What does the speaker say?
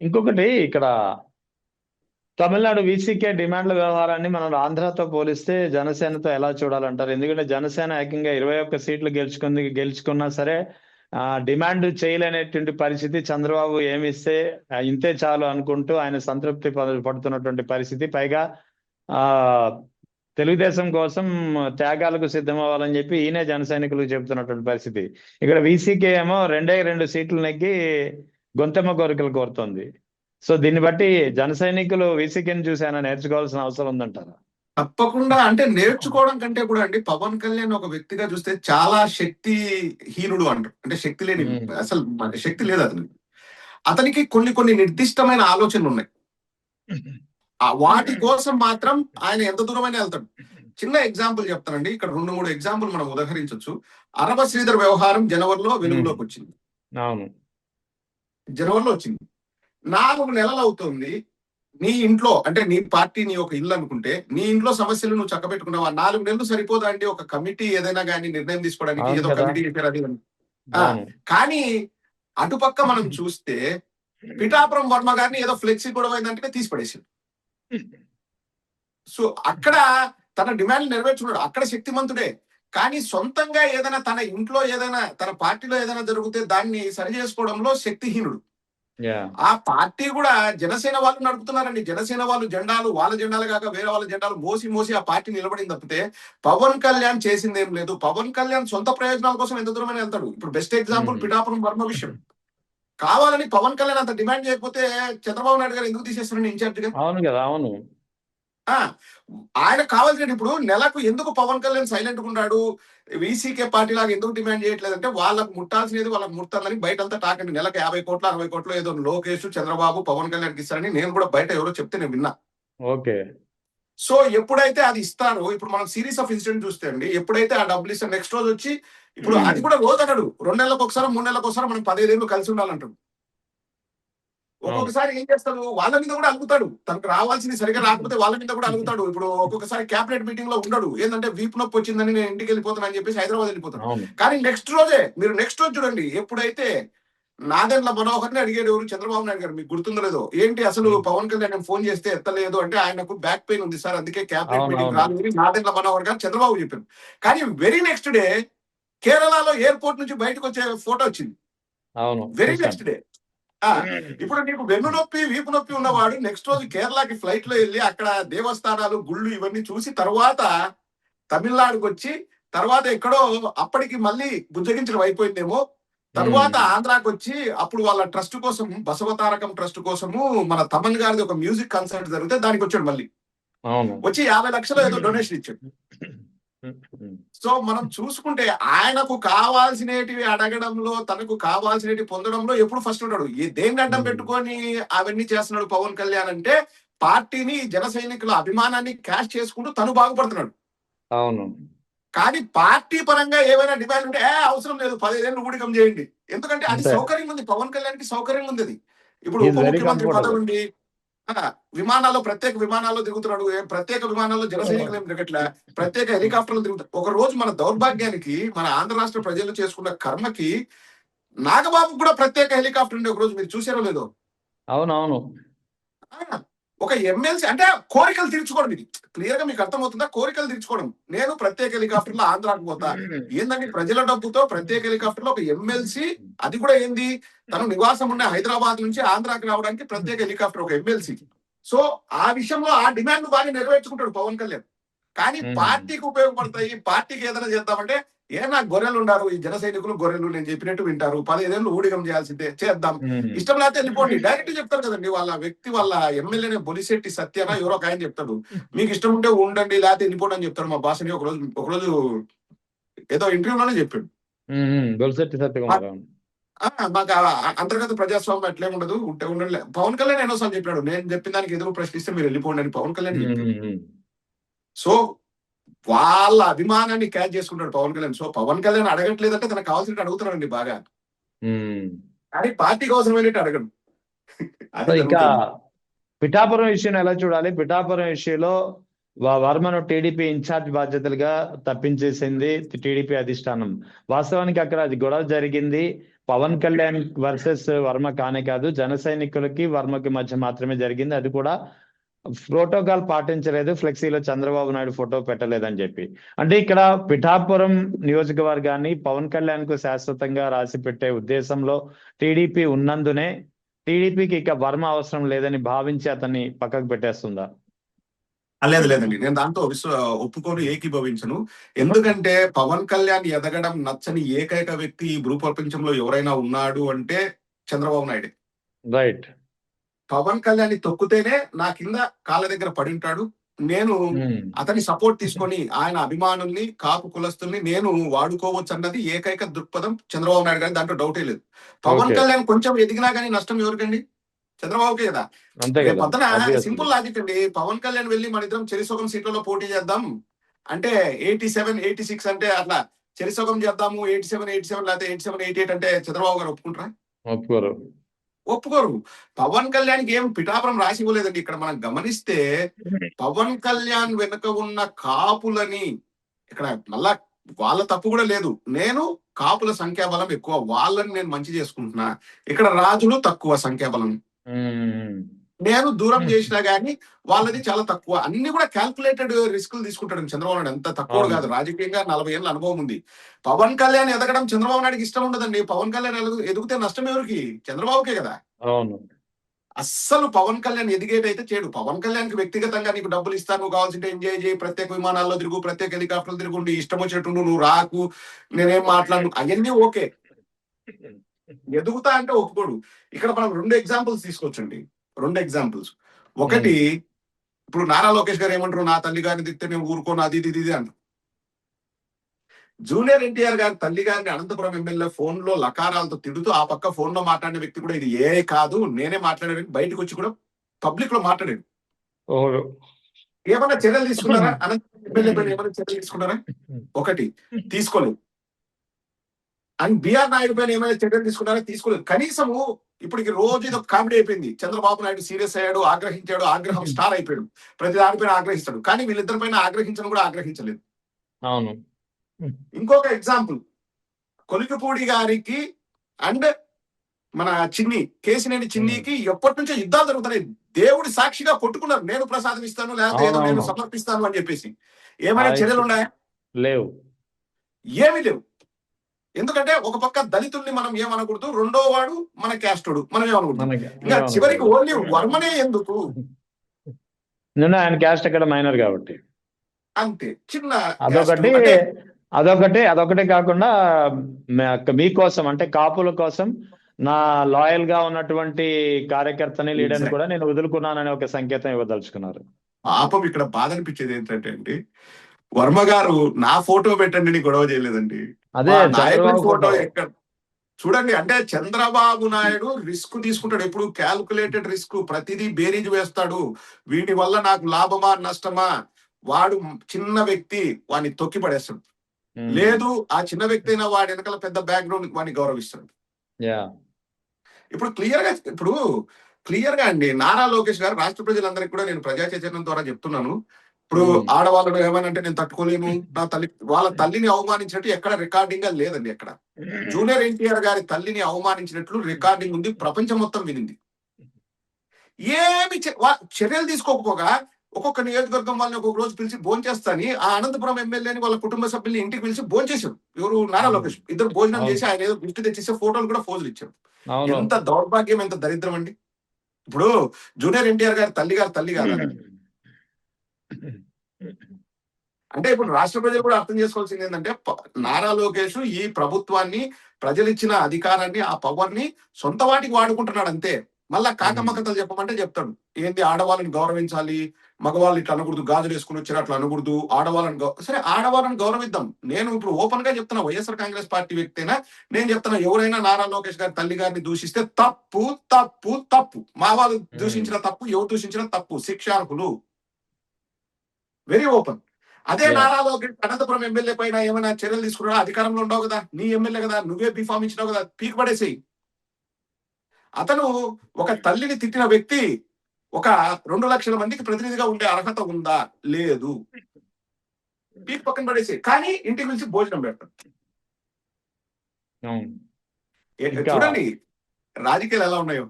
ఇంకొకటి ఇక్కడ తమిళనాడు వీసీకే డిమాండ్ల వ్యవహారాన్ని మనం ఆంధ్రాతో పోలిస్తే జనసేనతో ఎలా చూడాలంటారు? ఎందుకంటే జనసేన ఏకంగా 21 సీట్లు గెలుచుకున్నా సరే డిమాండ్ చేయలేనటువంటి పరిస్థితి. చంద్రబాబు ఏమిస్తే ఇంతే చాలు అనుకుంటూ ఆయన సంతృప్తి పడుతున్నటువంటి పరిస్థితి. పైగా ఆ తెలుగుదేశం కోసం త్యాగాలకు సిద్ధమవ్వాలని చెప్పి ఈయనే జన సైనికులకు చెబుతున్నటువంటి పరిస్థితి. ఇక్కడ వీసీకే ఏమో 2 సీట్లు నెగ్గి గొంతెమ్మ కోరికలు కోరుతోంది. సో దీన్ని బట్టి జన సైనికులు వీసీకేని చూసి ఆయన నేర్చుకోవాల్సిన అవసరం ఉందంటారా? తప్పకుండా. అంటే నేర్చుకోవడం కంటే కూడా అండి, పవన్ కళ్యాణ్ ఒక వ్యక్తిగా చూస్తే చాలా శక్తిహీనుడు అంటారు. అంటే శక్తి లేని, అసలు శక్తి లేదు అతనికి. అతనికి కొన్ని నిర్దిష్టమైన ఆలోచనలు ఉన్నాయి. వాటి కోసం మాత్రం ఆయన ఎంత దూరమైనా వెళ్తాడు. చిన్న ఎగ్జాంపుల్ చెప్తానండి. ఇక్కడ 2-3 ఎగ్జాంపుల్ మనం ఉదహరించవచ్చు. అరవ శ్రీధర్ వ్యవహారం జనవరిలో వెలుగులోకి వచ్చింది. అవును, జనవరిలో వచ్చింది. 4 నెలలు అవుతుంది. నీ ఇంట్లో, అంటే నీ పార్టీ నీ ఒక ఇల్లు అనుకుంటే, నీ ఇంట్లో సమస్యలు నువ్వు చక్కబెట్టుకున్నావా? 4 నెలలు సరిపోదా అండి ఒక కమిటీ ఏదైనా కానీ నిర్ణయం తీసుకోవడానికి? ఏదో కమిటీ కానీ అటుపక్క మనం చూస్తే పిఠాపురం వర్మ గారిని ఏదో ఫ్లెక్సీ గొడవ అయిందంటే తీసి పడేసింది. సో అక్కడ తన డిమాండ్ నెరవేర్చుకున్నాడు, అక్కడ శక్తిమంతుడే. కానీ సొంతంగా ఏదైనా తన ఇంట్లో ఏదైనా, తన పార్టీలో ఏదైనా జరిగితే దాన్ని సరి చేసుకోవడంలో శక్తిహీనుడు. ఆ పార్టీ కూడా జనసేన వాళ్ళు నడుపుతున్నారండి. జనసేన వాళ్ళు జెండాలు, వాళ్ళ జెండాలు కాక వేరే వాళ్ళ జెండాలు మోసి ఆ పార్టీ నిలబడింది తప్పితే పవన్ కళ్యాణ్ చేసింది ఏం లేదు. పవన్ కళ్యాణ్ సొంత ప్రయోజనాల కోసం ఎంత దూరమైన వెళ్తాడు. ఇప్పుడు బెస్ట్ ఎగ్జాంపుల్ పిఠాపురం వర్మ విషయం. కావాలని పవన్ కళ్యాణ్ అంత డిమాండ్ చేయకపోతే చంద్రబాబు నాయుడు గారు ఎందుకు తీసేస్తారండి ఇన్ఛార్జ్ గా? అవును కదా, అవును. ఆయన కావాల్సిన, ఇప్పుడు నెలకు ఎందుకు పవన్ కళ్యాణ్ సైలెంట్ గా ఉన్నాడు, వీసీకే పార్టీ లాగా ఎందుకు డిమాండ్ చేయట్లేదంటే వాళ్ళకు ముట్టాల్సినది వాళ్ళకి ముట్టాలని బయట అంతా టాక్ అండి. నెలకు 50 కోట్లు 60 కోట్లు ఏదో లోకేష్ చంద్రబాబు పవన్ కళ్యాణ్కి ఇస్తారని నేను కూడా బయట ఎవరో చెప్తే నేను విన్నా. ఓకే. సో ఎప్పుడైతే అది ఇస్తారో, ఇప్పుడు మనం సిరీస్ ఆఫ్ ఇన్సిడెంట్ చూస్తే అండి, ఎప్పుడైతే ఆ డబ్బులు ఇస్తారు నెక్స్ట్ రోజు వచ్చి, ఇప్పుడు అది కూడా రోజు అన్నాడు 2 నెలలకు ఒకసారి 3 నెలలకు ఒకసారి మనం 15 ఏళ్ళు కలిసి ఉండాలంటాడు. ఒక్కొక్కసారి ఏం చేస్తాడు, వాళ్ళ మీద కూడా అలుగుతాడు. తనకు రావాల్సింది సరిగా రాకపోతే వాళ్ళ మీద కూడా అలుగుతాడు. ఇప్పుడు ఒక్కొక్కసారి క్యాబినెట్ మీటింగ్ లో ఉండడు. ఏంటంటే వీపు నొప్పి వచ్చిందని నేను ఇంటికి వెళ్ళిపోతాను అని చెప్పేసి హైదరాబాద్ వెళ్ళిపోతాడు. కానీ నెక్స్ట్ రోజే, మీరు నెక్స్ట్ రోజు చూడండి, ఎప్పుడైతే నాదెండ్ల మనోహర్ని అడిగాడు ఎవరు, చంద్రబాబు నాయుడు గారు, మీకు గుర్తుందో లేదో, ఏంటి అసలు పవన్ కళ్యాణ్ ఫోన్ చేస్తే ఎత్తలేదు అంటే, ఆయనకు బ్యాక్ పెయిన్ ఉంది సార్ అందుకే క్యాబినెట్ మీటింగ్ రాలేదు నాదెండ్ల మనోహర్ గారు చంద్రబాబు చెప్పారు. కానీ వెరీ నెక్స్ట్ డే కేరళలో ఎయిర్పోర్ట్ నుంచి బయటకు వచ్చే ఫోటో వచ్చింది. Very next day. ఇప్పుడు నీకు వెన్ను నొప్పి వీపు నొప్పి ఉన్నవాడు నెక్స్ట్ రోజు కేరళకి ఫ్లైట్ లో వెళ్ళి అక్కడ దేవస్థానాలు గుళ్ళు ఇవన్నీ చూసి తర్వాత తమిళనాడుకు వచ్చి తర్వాత ఎక్కడో అప్పటికి మళ్ళీ బుజ్జగించడం అయిపోయిందేమో, తర్వాత ఆంధ్రాకి వచ్చి అప్పుడు వాళ్ళ ట్రస్ట్ కోసం, బసవతారకం ట్రస్ట్ కోసము మన తమన్ గారిది ఒక మ్యూజిక్ కన్సర్ట్ జరిగితే దానికి వచ్చాడు. మళ్ళీ వచ్చి 50 లక్షలు ఏదో డొనేషన్ ఇచ్చాడు. సో మనం చూసుకుంటే ఆయనకు కావాల్సినవి అడగడంలో, తనకు కావాల్సినవి పొందడంలో ఎప్పుడు ఫస్ట్ ఉంటాడు. దేన్ని అడ్డం పెట్టుకొని అవన్నీ చేస్తున్నాడు పవన్ కళ్యాణ్ అంటే, పార్టీని, జన సైనికుల అభిమానాన్ని క్యాష్ చేసుకుంటూ తను బాగుపడుతున్నాడు. అవును. కానీ పార్టీ పరంగా ఏమైనా డిమాండ్ ఉంటే అవసరం లేదు 15 ఏళ్ళు ఊడికం చేయండి. ఎందుకంటే అది సౌకర్యం ఉంది, పవన్ కళ్యాణ్ కి సౌకర్యం ఉంది. అది ఇప్పుడు ఉప ముఖ్యమంత్రి పదవి ఉంది, విమానాల్లో ప్రత్యేక విమానాల్లో తిరుగుతున్నాడు. ప్రత్యేక విమానాల్లో జన సైనికులు ఏం తిరగట్లే, ప్రత్యేక హెలికాప్టర్లు తిరుగుతారు. ఒక రోజు మన దౌర్భాగ్యానికి, మన ఆంధ్ర రాష్ట్ర ప్రజలు చేసుకున్న కర్మకి నాగబాబు కూడా ప్రత్యేక హెలికాప్టర్ ఉండే ఒక రోజు, మీరు చూసారో లేదో? అవునవును. ఒక ఎమ్మెల్సీ అంటే కోరికలు తీర్చుకోవడం, ఇది క్లియర్ గా మీకు అర్థమవుతుందా? కోరికలు తీర్చుకోవడం. నేను ప్రత్యేక హెలికాప్టర్ లో ఆంధ్రాకు పోతా, ఏందండి ప్రజల డబ్బుతో ప్రత్యేక హెలికాప్టర్ లో ఒక ఎమ్మెల్సీ, అది కూడా ఏంది, తను నివాసం ఉన్న హైదరాబాద్ నుంచి ఆంధ్రాకి రావడానికి ప్రత్యేక హెలికాప్టర్ ఒక ఎమ్మెల్సీ. సో ఆ విషయంలో ఆ డిమాండ్ బాగా నెరవేర్చుకుంటాడు పవన్ కళ్యాణ్. కానీ పార్టీకి ఉపయోగపడతాయి, పార్టీకి ఏదైనా చేద్దామంటే, నాకు గొర్రెలు ఉన్నారు, ఈ జన సైనికులు గొర్రెలు, నేను చెప్పినట్టు వింటారు, 15 ఏళ్ళు ఊడిగం చేయాల్సిందే, చేద్దాం, ఇష్టం లేకపోతే వెళ్ళిపోండి, డైరెక్ట్ చెప్తారు కదండి. వాళ్ళ వ్యక్తి, వాళ్ళ ఎమ్మెల్యేనే బొలిశెట్టి సత్యన ఎవరో ఒక ఆయన చెప్తాడు, మీకు ఇష్టం ఉంటే ఉండండి లేకపోతే వెళ్ళిపోండి అని చెప్తాడు. మా బాస్ని ఒకరోజు ఏదో ఇంటర్వ్యూలోనే చెప్పాడు. మాకు అంతర్గత ప్రజాస్వామ్యం అట్లే ఉండదు, ఉంటే ఉండండి. పవన్ కళ్యాణ్ ఎన్నోసార్లు చెప్పాడు, నేను చెప్పిన దానికి ఎదురు ప్రశ్నిస్తే మీరు వెళ్ళిపోండి అని పవన్ కళ్యాణ్ చెప్పాడు. సో వాళ్ళ అభిమానాన్ని క్యాచ్ చేసుకుంటాడు పవన్ కళ్యాణ్. సో పవన్ కళ్యాణ్ అడగట్లేదంటే తనకు కావాల్సినట్టు అడుగుతున్నాడండి బాగా, కానీ పార్టీకి అవసరమైనట్టు అడగడు. ఇంకా పిఠాపురం విషయం ఎలా చూడాలి? పిఠాపురం విషయంలో వర్మను టీడీపీ ఇన్ఛార్జ్ బాధ్యతలుగా తప్పించేసింది టీడీపీ అధిష్టానం. వాస్తవానికి అక్కడ అది గొడవ జరిగింది, పవన్ కళ్యాణ్ వర్సెస్ వర్మ కానే కాదు, జన సైనికులకి వర్మకి మధ్య మాత్రమే జరిగింది. అది కూడా ప్రోటోకాల్ పాటించలేదు, ఫ్లెక్సీలో చంద్రబాబు నాయుడు ఫోటో పెట్టలేదని చెప్పి. అంటే ఇక్కడ పిఠాపురం నియోజకవర్గాన్ని పవన్ కళ్యాణ్ కు శాశ్వతంగా రాసి పెట్టే ఉద్దేశంలో టీడీపీ ఉన్నందునే టీడీపీకి ఇక వర్మ అవసరం లేదని భావించి అతన్ని పక్కకు పెట్టేస్తుందా? లేదు లేదండి, నేను దాంతో ఒప్పుకోను, ఏకీభవించను. ఎందుకంటే పవన్ కళ్యాణ్ ఎదగడం నచ్చని ఏకైక వ్యక్తి ఈ భూ ప్రపంచంలో ఎవరైనా ఉన్నాడు అంటే చంద్రబాబు నాయుడు. రైట్. పవన్ కళ్యాణ్ తొక్కుతేనే నా కింద కాళ్ళ దగ్గర పడి ఉంటాడు. నేను అతని సపోర్ట్ తీసుకొని ఆయన అభిమానుల్ని, కాపు కులస్తుల్ని నేను వాడుకోవచ్చు అన్నది ఏకైక దృక్పథం చంద్రబాబు నాయుడు గారి, దాంట్లో డౌటే లేదు. పవన్ Okay. కళ్యాణ్ కొంచెం ఎదిగినా కానీ నష్టం ఎవరికండి? చంద్రబాబుకే కదా. అంతే రేపు కదా, పొద్దున obviously. సింపుల్ లాజిక్ అండి. పవన్ కళ్యాణ్ వెళ్ళి మన ఇద్దరం చెరిసొగం సీట్లలో పోటీ చేద్దాం అంటే 87, 86 అంటే అట్లా చెరిసొగం చేద్దాము, 87, 87 లేకపోతే 87, 88 అంటే చంద్రబాబు గారు ఒప్పుకుంటారా? ఒప్పుకోరు. ఒప్పుకోరు. పవన్ కళ్యాణ్కి ఏం పిఠాపురం రాసి ఇవ్వలేదండి. ఇక్కడ మనం గమనిస్తే పవన్ కళ్యాణ్ వెనుక ఉన్న కాపులని, ఇక్కడ మళ్ళా వాళ్ళ తప్పు కూడా లేదు. నేను కాపుల సంఖ్యాబలం ఎక్కువ, వాళ్ళని నేను మంచి చేసుకుంటున్నా. ఇక్కడ రాజులు తక్కువ సంఖ్యాబలం, నేను దూరం చేసినా గానీ వాళ్ళది చాలా తక్కువ. అన్ని కూడా క్యాల్కులేటెడ్ రిస్కులు తీసుకుంటాడు చంద్రబాబు నాయుడు. అంత తక్కువ కాదు. రాజకీయంగా 40 ఏళ్ళ అనుభవం ఉంది. పవన్ కళ్యాణ్ ఎదగడం చంద్రబాబు నాయుడికి ఇష్టం ఉండదండి. పవన్ కళ్యాణ్ ఎదిగితే నష్టం ఎవరికి? చంద్రబాబుకే కదా. అవును. అస్సలు పవన్ కళ్యాణ్ ఎదిగేటైతే చేయడు. పవన్ కళ్యాణ్ కి వ్యక్తిగతంగా నీకు డబ్బులు ఇస్తాను, నువ్వు కావాల్సింటే ఎంజాయ్ చేయి, ప్రత్యేక విమానాల్లో తిరుగు, ప్రత్యేక హెలికాప్టర్లు తిరుగుండి, ఇష్టం వచ్చినట్టు నువ్వు రాకు, నేనేం మాట్లాడు, అవన్నీ ఓకే. ఎదుగుతా అంటే ఒప్పుకోడు. ఇక్కడ మనం 2 ఎగ్జాంపుల్స్ తీసుకోవచ్చండి. 2 ఎగ్జాంపుల్స్. ఒకటి, ఇప్పుడు నారా లోకేష్ గారు ఏమంటారు, నా తల్లి గారిని తిడితే నేను ఊరుకోను, అది ఇది ఇది అంటారు. జూనియర్ ఎన్టీఆర్ గారి తల్లి గారిని అనంతపురం ఎమ్మెల్యే ఫోన్ లో లకారాలతో తిడుతూ ఆ పక్క ఫోన్ లో మాట్లాడిన వ్యక్తి కూడా ఇది ఏ కాదు, నేనే మాట్లాడాను, బయటకు వచ్చి కూడా పబ్లిక్ లో మాట్లాడాడు. ఏమైనా చర్యలు తీసుకున్నారా? అనంతపురం ఎమ్మెల్యే పైన ఏమైనా చర్యలు తీసుకున్నారా? ఒకటి, తీసుకోలేదు. అండ్ బిఆర్ నాయుడు పైన ఏమైనా చర్యలు తీసుకున్నారా? తీసుకోలేదు. కనీసము ఇప్పటికి రోజు ఇది ఒక కామెడీ అయిపోయింది. చంద్రబాబు నాయుడు సీరియస్ అయ్యాడు, ఆగ్రహించాడు, ఆగ్రహం స్టార్ అయిపోయాడు, ప్రతి దానిపైన ఆగ్రహిస్తాడు. కానీ వీళ్ళిద్దరి పైన ఆగ్రహించడం కూడా ఆగ్రహించలేదు. అవును. ఇంకొక ఎగ్జాంపుల్, కొలికిపూడి గారికి అండ్ మన చిన్ని, కేసినేని చిన్నికి ఎప్పటి నుంచో యుద్ధాలు జరుగుతున్నాయి. దేవుడి సాక్షిగా కొట్టుకున్నారు, నేను ప్రసాదం ఇస్తాను, లేకపోతే ఏదో నేను సమర్పిస్తాను అని చెప్పేసి. ఏమైనా చర్యలు ఉన్నాయా? లేవు, ఏమీ లేవు. ఎందుకంటే ఒక పక్క దళితుల్ని మనం ఏమనకూడదు, రెండో వాడు మన క్యాస్టోడు, మనం ఏమనకూడదు. ఇంకా చివరికి ఓన్లీ వర్మనే ఎందుకు? ఆయన క్యాస్ట్ ఎక్కడ మైనర్ కాబట్టి అంతే, చిన్న అదొకటే కాకుండా మీకోసం అంటే కాపుల కోసం నా లాయల్ గా ఉన్నటువంటి కార్యకర్తని, లీడర్ని కూడా నేను వదులుకున్నానని ఒక సంకేతం ఇవ్వదలుచుకున్నారు. పాపం ఇక్కడ బాధ అనిపించేది ఏంటంటే అండి, వర్మ గారు నా ఫోటో పెట్టండి గొడవ చేయలేదండి. అదే నాయకుడి ఫోటో ఎక్కడ చూడండి. అంటే చంద్రబాబు నాయుడు రిస్క్ తీసుకుంటాడు, ఎప్పుడు క్యాల్కులేటెడ్ రిస్క్, ప్రతిదీ బేరీజ్ వేస్తాడు. వీటి వల్ల నాకు లాభమా నష్టమా, వాడు చిన్న వ్యక్తి, వాడిని తొక్కి పడేస్తాడు. లేదు, ఆ చిన్న వ్యక్తి అయినా వాడి వెనకాల పెద్ద బ్యాక్గ్రౌండ్, వాడిని గౌరవిస్తాడు. ఇప్పుడు క్లియర్ గా అండి, నారా లోకేష్ గారు రాష్ట్ర ప్రజలందరికీ కూడా నేను ప్రజా చైతన్యం ద్వారా చెప్తున్నాను. ఇప్పుడు ఆడవాళ్ళను ఏమనంటే నేను తట్టుకోలేను, నా తల్లి, వాళ్ళ తల్లిని అవమానించినట్టు ఎక్కడ రికార్డింగ్ లేదండి. ఎక్కడ జూనియర్ ఎన్టీఆర్ గారి తల్లిని అవమానించినట్లు రికార్డింగ్ ఉంది, ప్రపంచం మొత్తం వినింది. ఏమి చర్యలు తీసుకోకపోగా ఒక్కొక్క నియోజకవర్గం వాళ్ళని ఒక్కొక్క రోజు పిలిచి భోంచేస్తాని ఆ అనంతపురం ఎమ్మెల్యేని వాళ్ళ కుటుంబ సభ్యుల్ని ఇంటికి పిలిచి భోంచేశారు. ఎవరు? నారా లోకేష్. ఇద్దరు భోజనం చేసి ఆయన ఏదో గిఫ్ట్ తెచ్చేసే ఫోటోలు కూడా ఫోజులు ఇచ్చారు. ఎంత దౌర్భాగ్యం, ఎంత దరిద్రం అండి. ఇప్పుడు జూనియర్ ఎన్టీఆర్ గారి తల్లి కాదా అంటే? ఇప్పుడు రాష్ట్ర ప్రజలు కూడా అర్థం చేసుకోవాల్సింది ఏంటంటే, నారా లోకేష్ ఈ ప్రభుత్వాన్ని, ప్రజలు ఇచ్చిన అధికారాన్ని, ఆ పవర్ ని సొంత వాటికి వాడుకుంటున్నాడు అంతే. మళ్ళా కాకమ్మ కథలు చెప్పమంటే చెప్తాడు. ఏంది, ఆడవాళ్ళని గౌరవించాలి, మగవాళ్ళు ఇట్లా అనకూడదు, గాజులు వేసుకుని వచ్చారు అట్లా అనకూడదు, ఆడవాళ్ళని సరే ఆడవాళ్ళని గౌరవిద్దాం. నేను ఇప్పుడు ఓపెన్ గా చెప్తున్నా, వైఎస్ఆర్ కాంగ్రెస్ పార్టీ వ్యక్తి అయినా నేను చెప్తున్నా, ఎవరైనా నారా లోకేష్ గారి తల్లి గారిని దూషిస్తే తప్పు తప్పు తప్పు. మా వాళ్ళు దూషించిన తప్పు, ఎవరు దూషించిన తప్పు, శిక్షార్హులు. Very open. అదే నారా లోకేష్ అనంతపురం ఎమ్మెల్యే పైన ఏమైనా చర్యలు తీసుకున్నా, అధికారంలో ఉండవు కదా, నీ ఎమ్మెల్యే కదా, నువ్వే బీఫామ్ ఇచ్చినావు కదా, పీక్ పడేసేయి. అతను ఒక తల్లిని తిట్టిన వ్యక్తి ఒక 2 లక్షల మందికి ప్రతినిధిగా ఉండే అర్హత ఉందా? లేదు. పీక్ పక్కన పడేసి, కానీ ఇంటికి పిలిచి భోజనం పెడతాడు. ఇంకా చూడండి రాజకీయాలు ఎలా ఉన్నాయో.